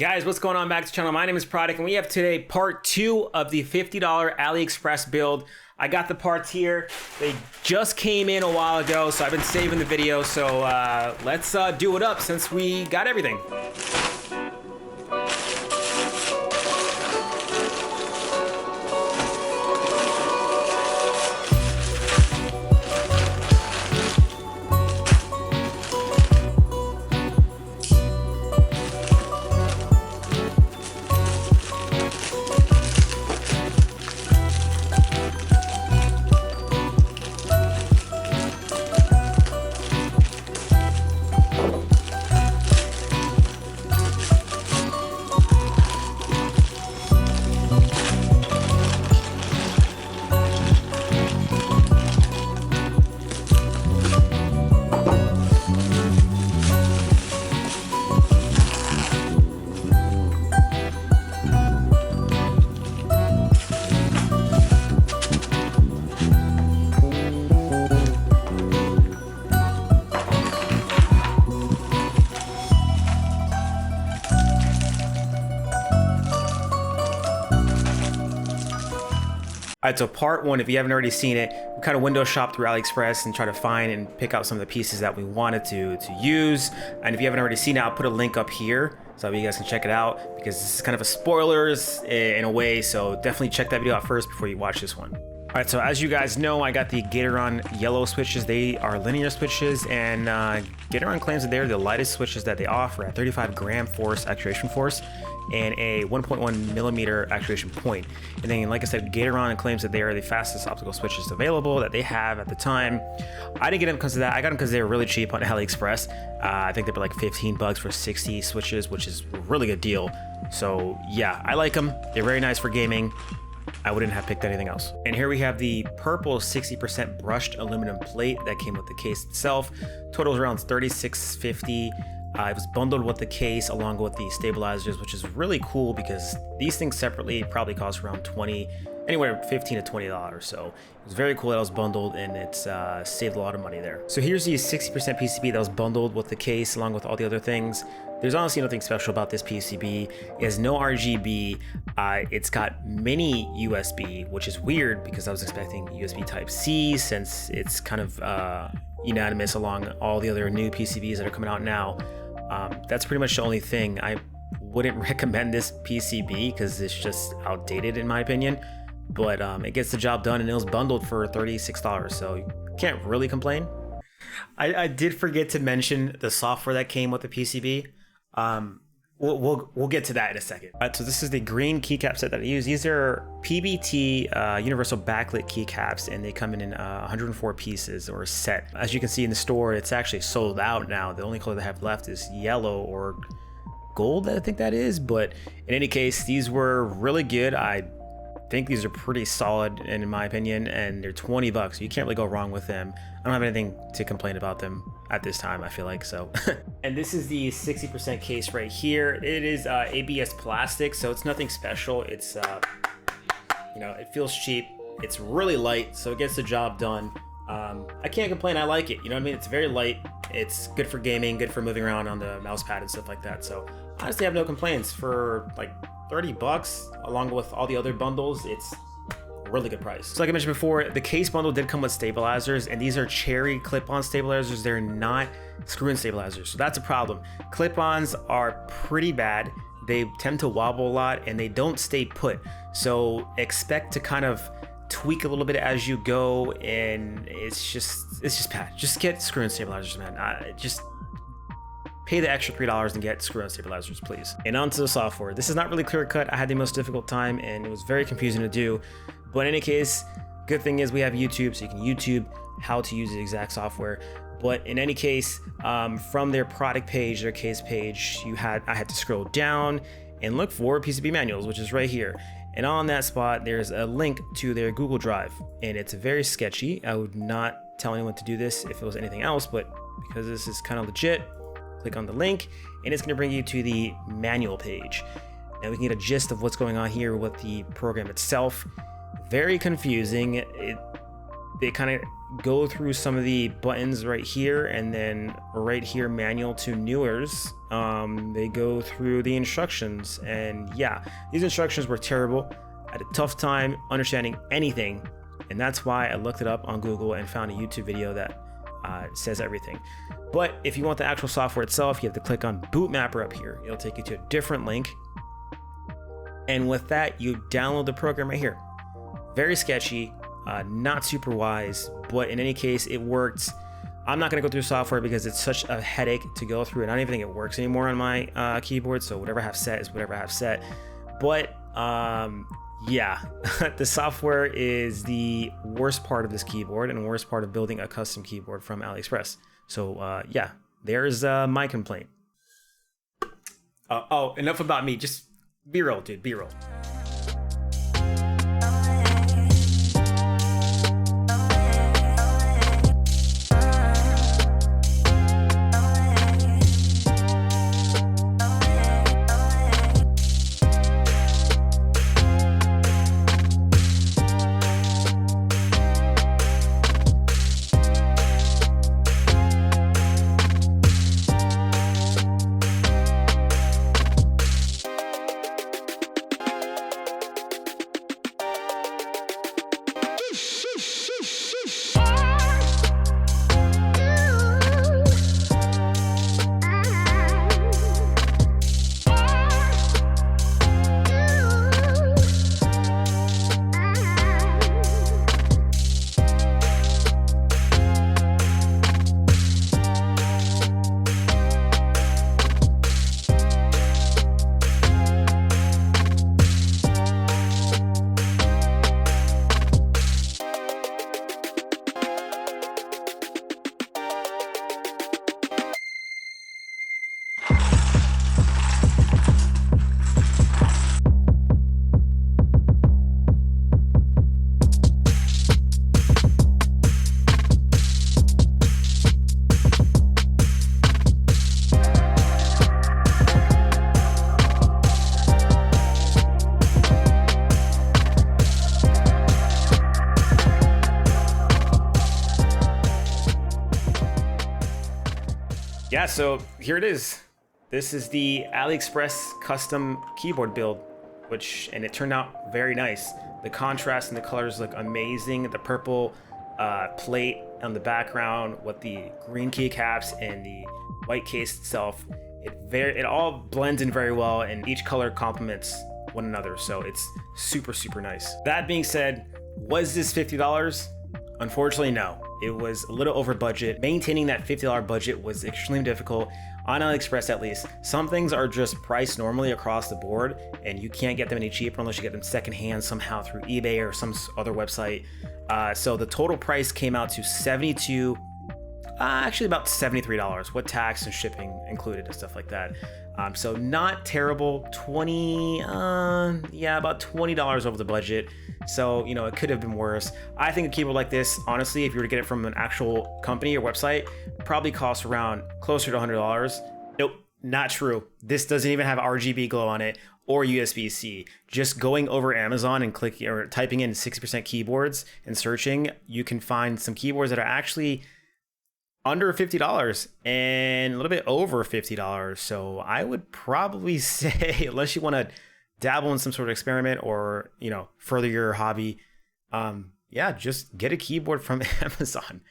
Guys, what's going on? Back to the channel. My name is Pr0duct, and we have today part 2 of the $50 AliExpress build. I got the parts here. They just came in a while ago, so I've been saving the video. So let's do it up since we got everything. All right, so part 1, if you haven't already seen it, we kind of window shop through AliExpress and try to find and pick out some of the pieces that we wanted to use. And if you haven't already seen it, I'll put a link up here so you guys can check it out, because this is kind of a spoilers in a way. So definitely check that video out first before you watch this one. All right, so as you guys know, I got the Gatoron yellow switches. They are linear switches, and Gatoron claims that they're the lightest switches that they offer at 35 gram force actuation force and a 1.1 millimeter actuation point. And then, like I said, Gatoron claims that they are the fastest optical switches available that they have at the time. I didn't get them because of that. I got them because they were really cheap on AliExpress. I think they were like 15 bucks for 60 switches, which is a really good deal. So yeah, I like them. They're very nice for gaming. I wouldn't have picked anything else. And here we have the purple 60% brushed aluminum plate that came with the case itself. Total is around $36.50. It was bundled with the case along with the stabilizers, which is really cool because these things separately probably cost around anywhere $15 to $20. So it was very cool that it was bundled, and it's saved a lot of money there. So here's the 60% PCB that was bundled with the case along with all the other things. There's honestly nothing special about this PCB. It has no RGB. It's got mini USB, which is weird because I was expecting USB Type-C since it's kind of unanimous along all the other new PCBs that are coming out now. That's pretty much the only thing. I wouldn't recommend this PCB because it's just outdated in my opinion, but it gets the job done, and it was bundled for $36, so you can't really complain. I did forget to mention the software that came with the PCB. We'll get to that in a second. All right, so this is the green keycap set that I use. These are PBT universal backlit keycaps, and they come in 104 pieces or a set. As you can see in the store, it's actually sold out now. The only color they have left is yellow or gold, I think that is. But in any case, these were really good. I think these are pretty solid in my opinion, and they're 20 bucks. So you can't really go wrong with them. I don't have anything to complain about them at this time, I feel like, so. And this is the 60% case right here. It is ABS plastic, so it's nothing special. It's, you know, it feels cheap. It's really light, so it gets the job done. I can't complain, I like it, you know what I mean? It's very light, it's good for gaming, good for moving around on the mouse pad and stuff like that. So honestly, I have no complaints. For like 30 bucks, along with all the other bundles, it's a really good price. So like I mentioned before, the case bundle did come with stabilizers, and these are cherry clip-on stabilizers. They're not screw-in stabilizers, so that's a problem. Clip-ons are pretty bad. They tend to wobble a lot, and they don't stay put. So expect to kind of tweak a little bit as you go, and it's just bad. Just get screw-in stabilizers, man. Just pay the extra $3 and get screw-in stabilizers, please. And onto the software. This is not really clear cut. I had the most difficult time, and it was very confusing to do. But in any case, good thing is we have YouTube, so you can YouTube how to use the exact software. But in any case, from their product page, their case page, I had to scroll down and look for PCB manuals, which is right here. And on that spot, there's a link to their Google Drive, and it's very sketchy. I would not tell anyone to do this if it was anything else, but because this is kind of legit, click on the link, and it's going to bring you to the manual page. Now we can get a gist of what's going on here with the program itself. Very confusing. they kind of go through some of the buttons right here, and then right here, manual to newers, they go through the instructions. And yeah, these instructions were terrible. I had a tough time understanding anything, and that's why I looked it up on Google and found a YouTube video that says everything. But if you want the actual software itself, you have to click on Boot Mapper up here. It'll take you to a different link, and with that, you download the program right here. Very sketchy, not super wise, but in any case, it worked. I'm not going to go through software because it's such a headache to go through, and I don't even think it works anymore on my keyboard. So whatever I have set is whatever I have set. But yeah, the software is the worst part of this keyboard and worst part of building a custom keyboard from AliExpress. So yeah, there's my complaint. Oh, enough about me. Just B-roll, dude, B-roll. Yeah, so here it is. This is the AliExpress custom keyboard build, and it turned out very nice. The contrast and the colors look amazing. The purple plate on the background with the green keycaps and the white case itself, it all blends in very well, and each color complements one another. So it's super, super nice. That being said, was this $50? Unfortunately, no. It was a little over budget. Maintaining that $50 budget was extremely difficult on AliExpress, at least. Some things are just priced normally across the board, and you can't get them any cheaper unless you get them secondhand somehow through eBay or some other website. So the total price came out to actually about $73 with tax and shipping included and stuff like that. So not terrible. About $20 over the budget. So, you know, it could have been worse. I think a keyboard like this, honestly, if you were to get it from an actual company or website, probably costs around closer to $100. Nope, not true. This doesn't even have RGB glow on it or USB-C. Just going over Amazon and clicking or typing in 60% keyboards and searching, you can find some keyboards that are actually under $50 and a little bit over $50. So I would probably say, unless you want to dabble in some sort of experiment or, you know, further your hobby, yeah, just get a keyboard from Amazon.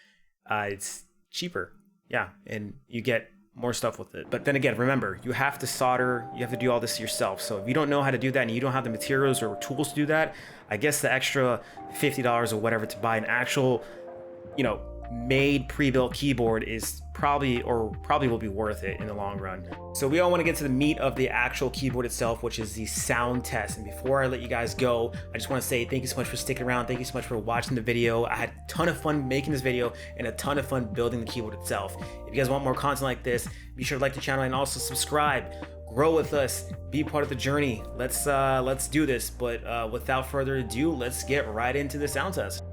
It's cheaper, yeah, and you get more stuff with it. But then again, remember, you have to solder, you have to do all this yourself. So if you don't know how to do that and you don't have the materials or tools to do that, I guess the extra $50 or whatever to buy an actual, you know, made pre-built keyboard is probably will be worth it in the long run. So we all want to get to the meat of the actual keyboard itself, which is the sound test. And before I let you guys go, I just want to say thank you so much for sticking around. Thank you so much for watching the video. I had a ton of fun making this video and a ton of fun building the keyboard itself. If you guys want more content like this, be sure to like the channel and also subscribe. Grow with us, be part of the journey. Let's do this. But without further ado, let's get right into the sound test.